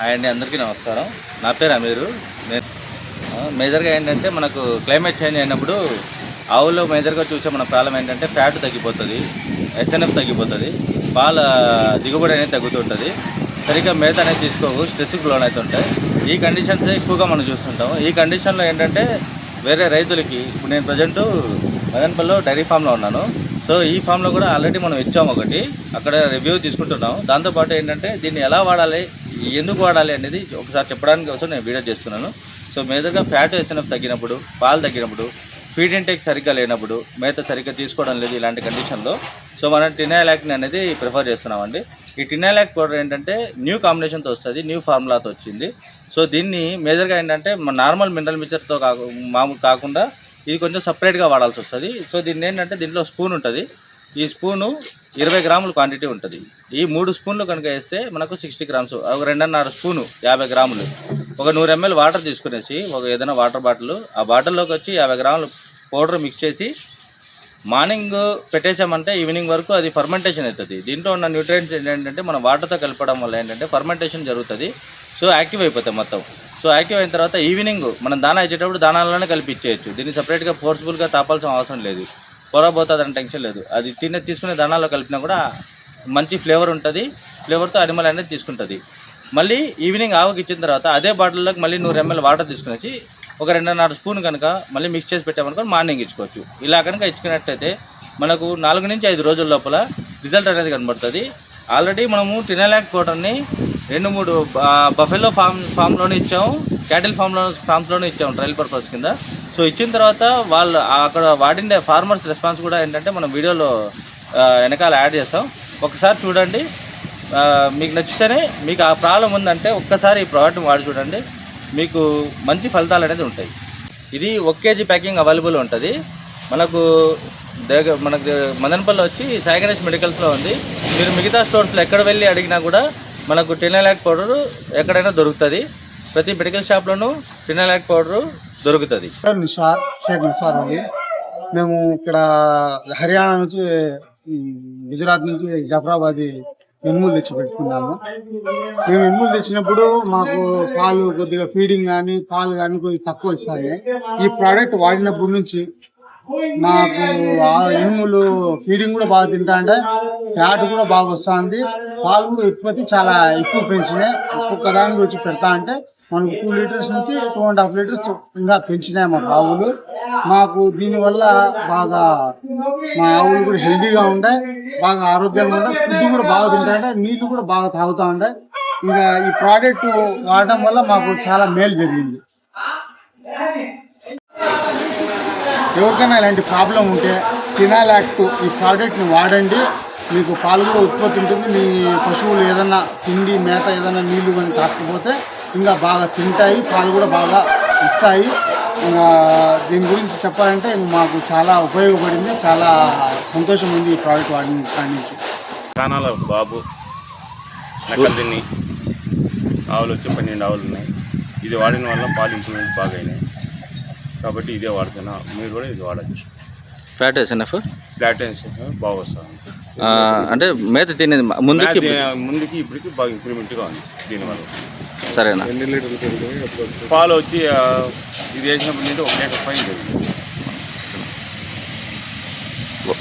Hi అండి, అందరికీ నమస్కారం. నా పేరు అమీరు. మేజర్గా ఏంటంటే మనకు క్లైమేట్ చేంజ్ అయినప్పుడు ఆవుల్లో మేజర్గా చూసే మన ప్రాబ్లం ఏంటంటే ఫ్యాట్ తగ్గిపోతుంది, ఎస్ఎన్ఎఫ్ తగ్గిపోతుంది, పాల దిగుబడి అనేది తగ్గుతుంటుంది, సరిగ్గా మేత అనేది తీసుకోవు, స్ట్రెస్కి లోన్ అవుతుంటాయి. ఈ కండిషన్స్ ఎక్కువగా మనం చూస్తుంటాం. ఈ కండిషన్లో ఏంటంటే వేరే రైతులకి ఇప్పుడు నేను ప్రజెంటు మదనపల్లిలో డైరీ ఫామ్లో ఉన్నాను. సో ఈ ఫామ్లో కూడా ఆల్రెడీ మనం ఇచ్చాము ఒకటి, అక్కడ రివ్యూ తీసుకుంటున్నాం. దాంతోపాటు ఏంటంటే దీన్ని ఎలా వాడాలి, ఎందుకు వాడాలి అనేది ఒకసారి చెప్పడానికి కోసం నేను వీడియో చేస్తున్నాను. సో మేజర్గా ఫ్యాట్ ఎస్ఎన్ఎఫ్ తగ్గినప్పుడు, పాలు తగ్గినప్పుడు, ఫీడ్ ఇంటేక్ సరిగ్గా లేనప్పుడు, మేత సరిగ్గా తీసుకోవడం లేదు, ఇలాంటి కండిషన్లో సో మనం టినాలాక్ని అనేది ప్రిఫర్ చేస్తున్నామండి. ఈ టినాలాక్ పౌడర్ ఏంటంటే న్యూ కాంబినేషన్తో వస్తుంది, న్యూ ఫార్ములాతో వచ్చింది. సో దీన్ని మేజర్గా ఏంటంటే నార్మల్ మినరల్ మిక్చర్తో మామూలు కాకుండా ఇది కొంచెం సపరేట్గా వాడాల్సి వస్తుంది. సో దీన్ని ఏంటంటే దీంట్లో స్పూన్ ఉంటుంది, ఈ స్పూను 20 గ్రాముల క్వాంటిటీ ఉంటుంది. ఈ 3 స్పూన్లు కనుక వేస్తే మనకు 60 గ్రామ్స్, ఒక 2.5 స్పూను 50 గ్రాములు, ఒక 100 ml వాటర్ తీసుకునేసి ఒక ఏదైనా వాటర్ బాటిల్, ఆ బాటిల్లోకి వచ్చి 50 గ్రాములు పౌడర్ మిక్స్ చేసి మార్నింగ్ పెట్టేసామంటే ఈవినింగ్ వరకు అది ఫర్మెంటేషన్ అవుతుంది. దీంట్లో ఉన్న న్యూట్రియంట్స్ ఏంటంటే మనం వాటర్తో కలపడం వల్ల ఏంటంటే ఫర్మెంటేషన్ జరుగుతుంది. సో యాక్టివ్ అయిపోతాయి మొత్తం. సో యాక్టివ్ అయిన తర్వాత ఈవినింగ్ మనం దానా ఇచ్చేటప్పుడు దానాలలోనే కలిపి ఇచ్చేయచ్చు. దీన్ని సపరేట్గా ఫోర్స్ఫుల్గా తాపాల్సిన అవసరం లేదు, పొరబోతుంది అని టెన్షన్ లేదు. అది తీసుకునే దానాల్లో కలిపినా కూడా మంచి ఫ్లేవర్ ఉంటుంది, ఫ్లేవర్తో అనిమల్ అనేది తీసుకుంటుంది. మళ్ళీ ఈవినింగ్ ఆవుకి ఇచ్చిన తర్వాత అదే బాటిల్లోకి మళ్ళీ 100 ml వాటర్ తీసుకునేసి ఒక 2.5 స్పూన్ కనుక మళ్ళీ మిక్స్ చేసి పెట్టామనుకో మార్నింగ్ ఇచ్చుకోవచ్చు. ఇలా కనుక ఇచ్చుకున్నట్టయితే మనకు 4 నుంచి 5 రోజుల లోపల రిజల్ట్ అనేది కనబడుతుంది. ఆల్రెడీ మనము టినాలాక్ పౌడర్ని 2-3 బఫెలో ఫామ్లోనే ఇచ్చాము, క్యాటిల్ ఫామ్స్లోనే ఇచ్చాము ట్రయల్ పర్పస్ కింద. సో ఇచ్చిన తర్వాత వాళ్ళు అక్కడ వాడిన ఫార్మర్స్ రెస్పాన్స్ కూడా ఏంటంటే మనం వీడియోలో వెనకాల యాడ్ చేస్తాం, ఒకసారి చూడండి. మీకు నచ్చితేనే, మీకు ఆ ప్రాబ్లం ఉందంటే ఒక్కసారి ఈ ప్రోడక్ట్ని వాడి చూడండి, మీకు మంచి ఫలితాలు అనేది ఉంటాయి. ఇది 1 kg ప్యాకింగ్ అవైలబుల్ ఉంటుంది. మనకు మదనపల్లి వచ్చి సాయి గణేష్ మెడికల్స్లో ఉంది. మీరు మిగతా స్టోర్స్లో ఎక్కడ వెళ్ళి అడిగినా కూడా మనకు టినాలాక్ పౌడరు ఎక్కడైనా దొరుకుతుంది. ప్రతి మెడికల్ షాప్లోనూ టినాలాక్ పౌడరు దొరుకుతుంది. షేక్ నిసార్ అండి. మేము ఇక్కడ హర్యానా నుంచి, గుజరాత్ నుంచి జఫరాబాద్ ఎనుములు తెచ్చి పెట్టుకున్నాము. మేము ఎనుములు తెచ్చినప్పుడు మాకు పాలు కొద్దిగా ఫీడింగ్ కానీ పాలు కానీ కొద్దిగా తక్కువ ఇస్తాయి. ఈ ప్రోడక్ట్ వాడినప్పటి నుంచి మాకు ఎనుములు ఫీడింగ్ కూడా బాగా తింటా అంటే, ఫ్యాట్ కూడా బాగా వస్తుంది, పాలు కూడా ఉత్పత్తి చాలా ఎక్కువ పెంచినాయి. ఒక్కొక్క దానికి వచ్చి పెడతా అంటే మనకు 2 లీటర్స్ నుంచి 2.5 లీటర్స్ ఇంకా పెంచినాయి మా ఆవులు. మాకు దీనివల్ల బాగా మా ఆవులు కూడా హెల్తీగా ఉండే, బాగా ఆరోగ్యంగా ఉండే, ఫుడ్ కూడా బాగా తింటా, నీళ్లు కూడా బాగా తాగుతూ ఉండే. ఇంకా ఈ ప్రోడక్ట్ వాడడం వల్ల మాకు చాలా మేలు జరిగింది. ఎవరికైనా ఇలాంటి ప్రాబ్లం ఉంటే టినాలాక్ ఈ ప్రోడక్ట్ని వాడండి. మీకు పాలు కూడా ఉత్పత్తి ఉంటుంది. మీ పశువులు ఏదన్నా తిండి మేత ఏదైనా నీళ్లు కానీ తాకపోతే ఇంకా బాగా తింటాయి, పాలు కూడా బాగా ఇస్తాయి. ఇంకా దీని గురించి చెప్పాలంటే మాకు చాలా ఉపయోగపడింది, చాలా సంతోషం ఉంది ఈ ప్రోడక్ట్ వాడిన కాడి నుంచి. కానాల బాబు నకల్దిన్ని ఆవులు వచ్చి 12 ఆవులు ఉన్నాయి. ఇది వాడిన వల్ల పాలు ఇంప్రూవ్మెంట్ బాగా అయినాయి కాబట్టి ఇదే వాడుతున్నా. మీరు కూడా ఇది వాడచ్చు. ఫ్యాట్ ఎస్ఎన్ఎఫ్ బాగా వస్తుంది. అంటే మేత తినేది ముందుకి ఇప్పటికి బాగా ఇంప్రూవ్మెంట్గా ఉంది దీనివల్ల. సరేనా? పాలు వచ్చి ఇది వేసినప్పటి నుండి 1 లీటర్ పైన జరిగింది.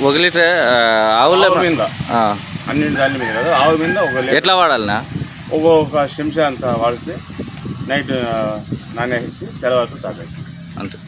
1 లీటర్ ఆవుల మీద అన్నింటి దాని మీద కాదు, ఆవు మీద 1 లీటర్. ఎట్లా వాడాలనా? ఒక చెంచా అంత వాడితే నైట్ నానేసి తెల్లవారితో తాగాలి అంతే.